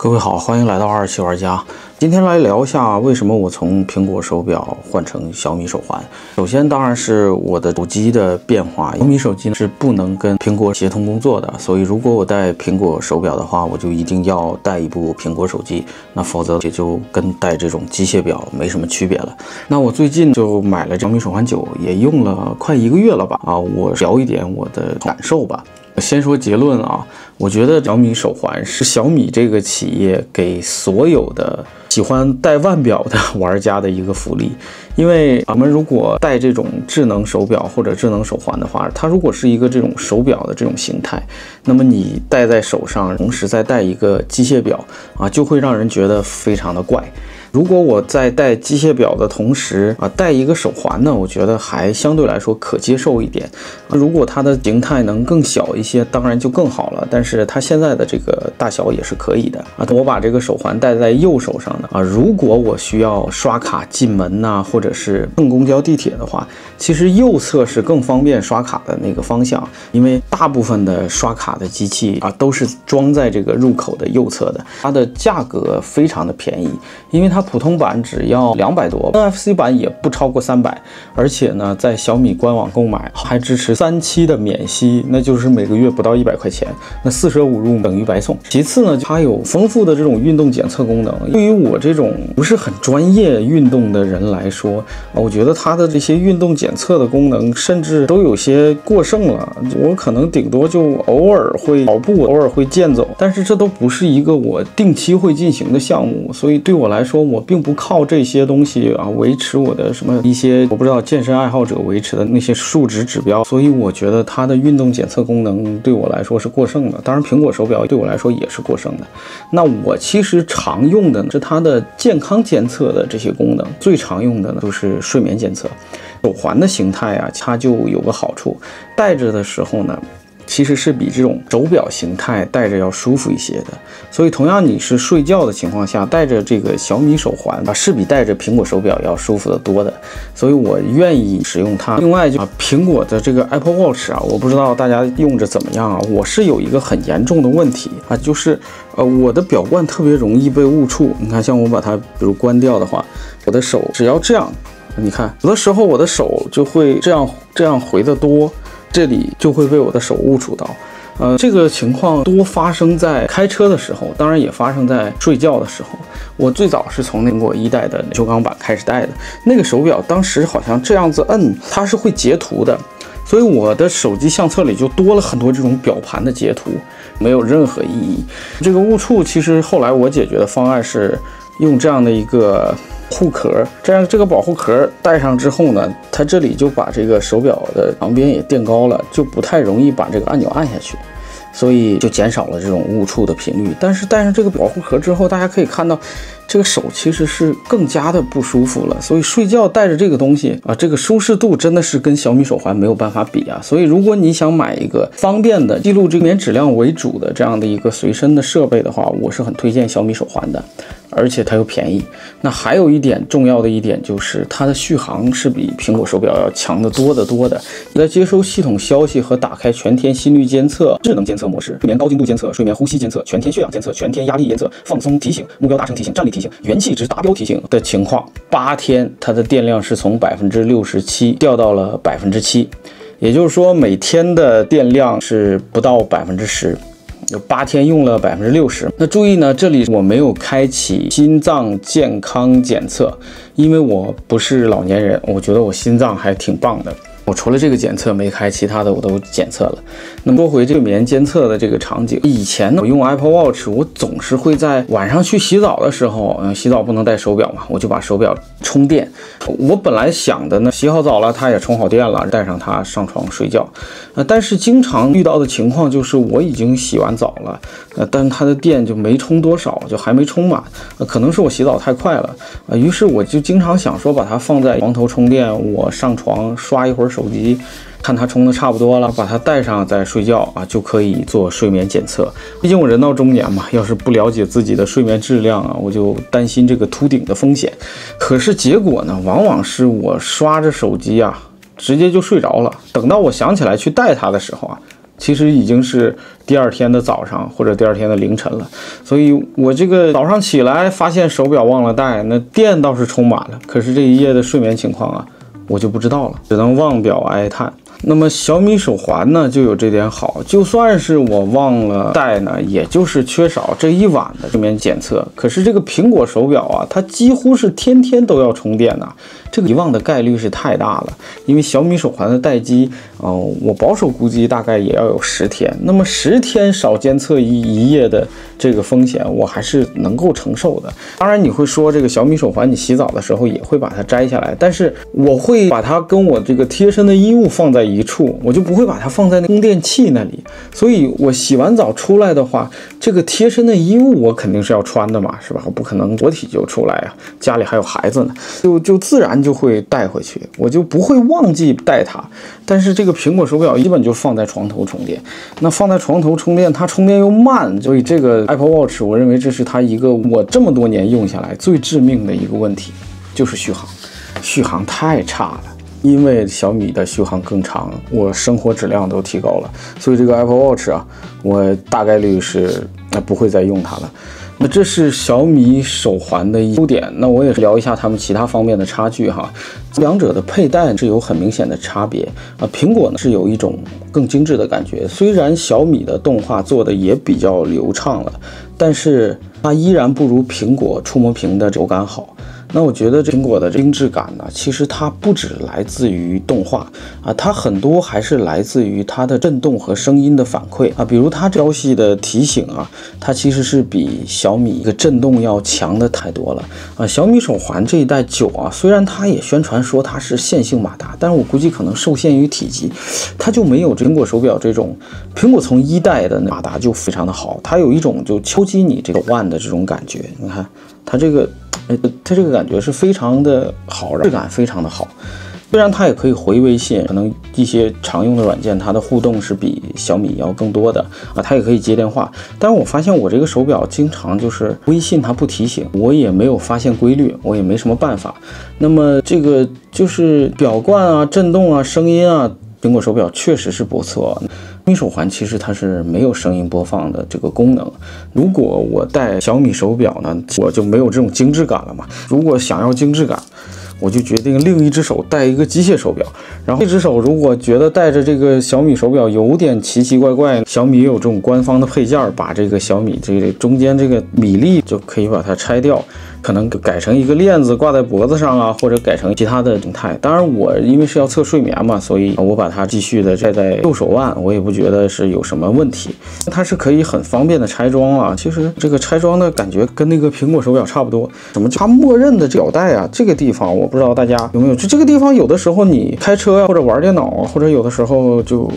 各位好，欢迎来到27玩家。今天来聊一下为什么我从苹果手表换成小米手环。首先当然是我的手机的变化，小米手机是不能跟苹果协同工作的，所以如果我戴苹果手表的话，我就一定要带一部苹果手机，那否则也就跟戴这种机械表没什么区别了。那我最近就买了小米手环9，也用了快1个月了吧？我聊一点我的感受吧。先说结论啊，我觉得小米手环是小米这个企业给所有的喜欢戴腕表的玩家的一个福利。因为我们如果戴这种智能手表或者智能手环的话，它如果是一个这种手表的这种形态，那么你戴在手上，同时再戴一个机械表就会让人觉得非常的怪。如果我在戴机械表的同时戴一个手环呢，我觉得还相对来说可接受一点。如果它的形态能更小一些，当然就更好了，但是它现在的这个大小也是可以的我把这个手环戴在右手上的如果我需要刷卡进门或者是乘公交地铁的话，其实右侧是更方便刷卡的那个方向，因为大部分的刷卡的机器都是装在这个入口的右侧的。它的价格非常的便宜，因为它普通版只要200多，NFC 版也不超过300，而且呢，在小米官网购买还支持3期的免息，那就是每个月不到100块钱，那4舍5入等于白送。其次呢，它有丰富的这种运动检测功能，对于我这种不是很专业运动的人来说，我觉得它的这些运动检测的功能甚至都有些过剩了。我可能顶多就偶尔会跑步，偶尔会健走，但是这都不是一个我定期会进行的项目，所以对我来说，我并不靠这些东西维持我的什么一些我不知道健身爱好者维持的那些数值指标，所以我觉得它的运动检测功能对我来说是过剩的。当然苹果手表对我来说也是过剩的。那我其实常用的是它的健康监测的这些功能，最常用的呢就是睡眠监测。手环的形态它就有个好处，戴着的时候呢其实是比这种手表形态戴着要舒服一些的，所以同样你是睡觉的情况下戴着这个小米手环是比戴着苹果手表要舒服的多的，所以我愿意使用它。另外苹果的这个 Apple Watch 我不知道大家用着怎么样我是有一个很严重的问题就是我的表冠特别容易被误触。你看，像我把它比如关掉的话，我的手只要这样，你看有的时候我的手就会这样回得多，这里就会被我的手误触到。这个情况多发生在开车的时候，当然也发生在睡觉的时候。我最早是从苹果1代的不锈钢版开始戴的，那个手表当时好像这样子摁，它是会截图的，所以我的手机相册里就多了很多这种表盘的截图，没有任何意义。这个误触其实后来我解决的方案是用这样的一个护壳，这个保护壳戴上之后呢，它这里就把这个手表的旁边也垫高了，就不太容易把这个按钮按下去，所以就减少了这种误触的频率。但是戴上这个保护壳之后，大家可以看到这个手其实是更加的不舒服了，所以睡觉带着这个东西这个舒适度真的是跟小米手环没有办法比所以如果你想买一个方便的记录这个眠质量为主的这样的一个随身的设备的话，我是很推荐小米手环的，而且它又便宜。那还有一点重要的一点就是它的续航是比苹果手表要强得多的。你在接收系统消息和打开全天心率监测、智能监测模式、睡眠高精度监测、睡眠呼吸监测、全天血氧监测、全天压力监测、放松提醒、目标达成提醒、站立提醒、元气值达标提醒的情况，8天它的电量是从67%掉到了7%，也就是说每天的电量是不到10%。有8天用了60%。那注意呢，这里我没有开启心脏健康检测，因为我不是老年人，我觉得我心脏还挺棒的。我除了这个检测没开，其他的我都检测了。那么说回这个眠监测的这个场景，以前呢我用 Apple Watch， 我总是会在晚上去洗澡的时候，洗澡不能带手表嘛，我就把手表充电。我本来想的呢，洗好澡了，它也充好电了，带上它上床睡觉。但是经常遇到的情况就是我已经洗完澡了，但它的电就没充多少，就还没充满，可能是我洗澡太快了于是我就经常想说把它放在床头充电，我上床刷一会儿手机，看它充的差不多了，把它带上再睡觉就可以做睡眠检测。毕竟我人到中年嘛，要是不了解自己的睡眠质量我就担心这个秃顶的风险。可是结果呢，往往是我刷着手机直接就睡着了，等到我想起来去带它的时候其实已经是第二天的早上或者第二天的凌晨了。所以我这个早上起来发现手表忘了带，那电倒是充满了，可是这一夜的睡眠情况啊，我就不知道了，只能望表哀叹。那么小米手环呢，就有这点好，就算是我忘了带呢，也就是缺少这一晚的睡眠检测。可是这个苹果手表啊，它几乎是天天都要充电呐，这个遗忘的概率是太大了。因为小米手环的待机，我保守估计大概也要有10天。那么10天少监测一夜的这个风险，我还是能够承受的。当然你会说这个小米手环，你洗澡的时候也会把它摘下来，但是我会把它跟我这个贴身的衣物放在一处，我就不会把它放在那充电器那里。所以我洗完澡出来的话，这个贴身的衣物我肯定是要穿的嘛，是吧？我不可能裸体就出来啊，家里还有孩子呢，就自然就会带回去，我就不会忘记带它。但是这个苹果手表基本就放在床头充电，那放在床头充电，它充电又慢，所以这个 Apple Watch 我认为这是它一个我这么多年用下来最致命的一个问题，就是续航太差了。因为小米的续航更长，我生活质量都提高了，所以这个 Apple Watch 啊，我大概率是不会再用它了。那这是小米手环的优点，那我也聊一下它们其他方面的差距哈。两者的佩戴是有很明显的差别啊。苹果呢是有一种更精致的感觉，虽然小米的动画做的也比较流畅了，但是它依然不如苹果触摸屏的手感好。那我觉得苹果的精致感呢，其实它不只来自于动画啊，它很多还是来自于它的震动和声音的反馈啊，比如它消息的提醒啊，它其实是比小米一个震动要强的太多了啊。小米手环这一代9啊，虽然它也宣传说它是线性马达，但是我估计可能受限于体积，它就没有苹果手表这种，苹果从1代的马达就非常的好，它有一种就敲击你这个腕的这种感觉，你看它这个。它这个感觉是非常的好，质感非常的好。虽然它也可以回微信，可能一些常用的软件它的互动是比小米要更多的啊，它也可以接电话。但是我发现我这个手表经常就是微信它不提醒，我也没有发现规律，我也没什么办法。那么这个就是表冠啊、震动啊、声音啊，苹果手表确实是不错。小米手环其实它是没有声音播放的这个功能。如果我戴小米手表呢，我就没有这种精致感了嘛。如果想要精致感，我就决定另一只手戴一个机械手表，然后一只手如果觉得戴着这个小米手表有点奇奇怪怪，小米也有这种官方的配件，把这个小米这个中间这个米粒就可以把它拆掉，可能改成一个链子挂在脖子上啊，或者改成其他的形态。当然我因为是要测睡眠嘛，所以我把它继续的戴在右手腕，我也不觉得是有什么问题。它是可以很方便的拆装了，其实这个拆装的感觉跟那个苹果手表差不多。什么它默认的表带啊，这个地方我不知道大家有没有，就这个地方有的时候你开车或者玩电脑，或者有的时候就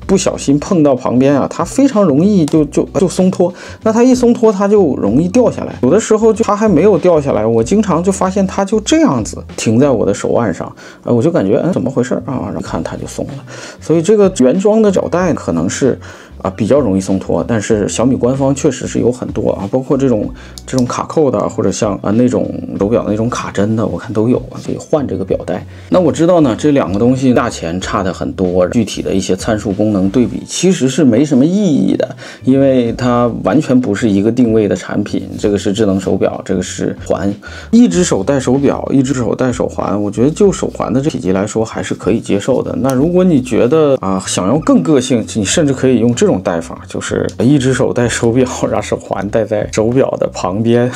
不小心碰到旁边啊，它非常容易就松脱，那它一松脱它就容易掉下来，有的时候就它还没有掉下来，我经常就发现它就这样子停在我的手腕上，我就感觉怎么回事啊，然后看它就松了。所以这个原装的表带可能是比较容易松脱，但是小米官方确实是有很多啊，包括这种卡扣的，或者像那种手表那种卡针的，我看都有啊，可以换这个表带。那我知道呢，这两个东西价钱差的很多，具体的一些参数功能对比其实是没什么意义的，因为它完全不是一个定位的产品。这个是智能手表，这个是环，一只手戴手表，一只手戴手环，我觉得就手环的这体积来说还是可以接受的。那如果你觉得想要更个性，你甚至可以用这种戴法，就是一只手戴手表，让手环戴在手表的旁边，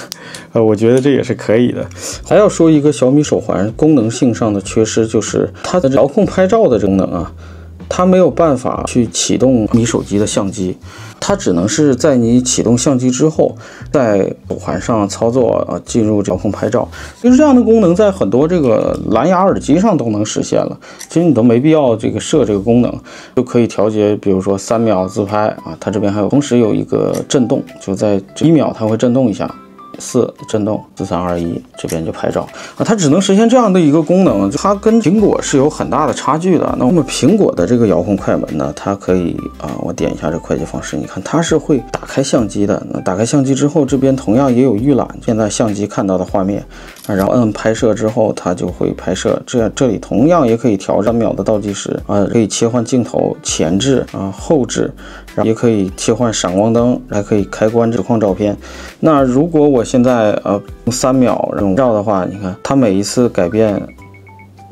我觉得这也是可以的。还要说一个小米手环功能性上的缺失，就是它的遥控拍照的功能啊，它没有办法去启动你手机的相机，它只能是在你启动相机之后，在手环上操作进入遥控拍照。其实这样的功能在很多这个蓝牙耳机上都能实现了，其实你都没必要设这个功能，就可以调节，比如说3秒自拍啊，它这边还有同时有一个震动，就在1秒它会震动一下。4震动，4、3、2、1，这边就拍照啊，它只能实现这样的一个功能，它跟苹果是有很大的差距的。那么苹果的这个遥控快门呢，它可以我点一下这快捷方式，你看它是会打开相机的。那打开相机之后，这边同样也有预览，现在相机看到的画面，然后摁拍摄之后，它就会拍摄。这里同样也可以调3秒的倒计时可以切换镜头前置后置，然后也可以切换闪光灯，还可以开关实况照片。那如果我现在用3秒用照的话，你看它每一次改变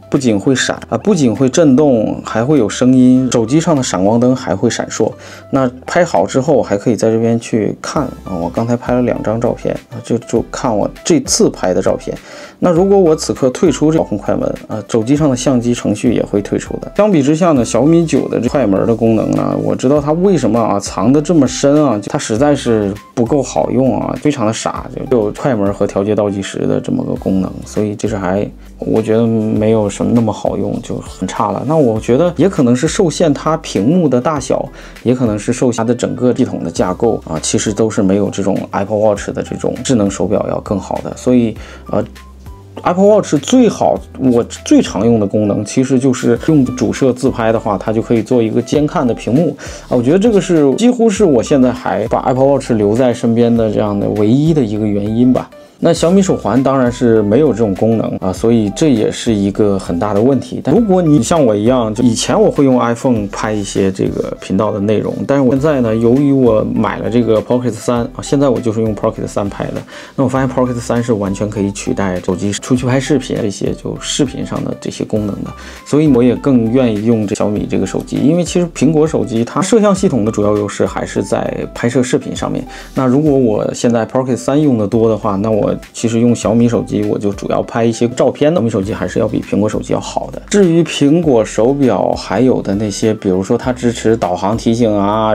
不仅会闪不仅会震动，还会有声音，手机上的闪光灯还会闪烁。那拍好之后还可以在这边去看我刚才拍了2张照片就看我这次拍的照片。那如果我此刻退出这遥控快门手机上的相机程序也会退出的。相比之下呢，小米9的这快门的功能呢，我知道它为什么藏得这么深它实在是不够好用非常的傻，就有快门和调节倒计时的这么个功能，所以这是我觉得没有什么那么好用，就很差了。那我觉得也可能是受限它屏幕的大小，也可能是受限它的整个系统的架构其实都是没有这种 Apple Watch 的这种智能手表要更好的。所以Apple Watch 我最常用的功能其实就是用主摄自拍的话，它就可以做一个监看的屏幕我觉得这个是几乎是我现在还把 Apple Watch 留在身边的这样的唯一的一个原因吧。那小米手环当然是没有这种功能所以这也是一个很大的问题。但如果你像我一样，就以前我会用 iPhone 拍一些这个频道的内容，但是我现在呢，由于我买了这个 Pocket 3现在我就是用 Pocket 3拍的。那我发现 Pocket 3是完全可以取代手机出去拍视频这些就视频上的这些功能的，所以我也更愿意用小米这个手机。因为其实苹果手机它摄像系统的主要优势还是在拍摄视频上面。那如果我现在 Pocket 3用的多的话，那我其实用小米手机我就主要拍一些照片的，小米手机还是要比苹果手机要好的。至于苹果手表还有的那些，比如说它支持导航提醒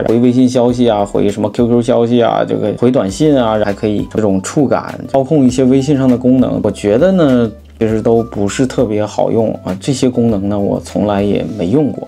回微信消息回什么 QQ 消息这个回短信还可以这种触感操控一些微信上的功能，我觉得呢其实都不是特别好用这些功能呢我从来也没用过。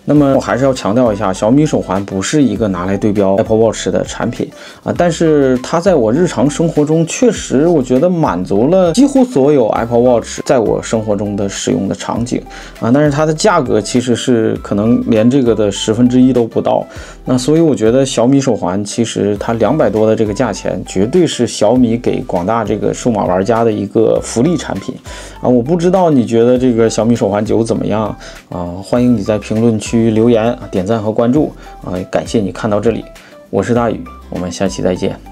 那么我还是要强调一下，小米手环不是一个拿来对标 Apple Watch 的产品但是它在我日常生活中确实我觉得满足了几乎所有 Apple Watch 在我生活中的使用的场景但是它的价格其实是可能连这个的1/10都不到。那所以我觉得小米手环其实它200多的这个价钱绝对是小米给广大这个数码玩家的一个福利产品我不知道你觉得这个小米手环9怎么样欢迎你在评论区留言点赞和关注感谢你看到这里，我是大宇，我们下期再见。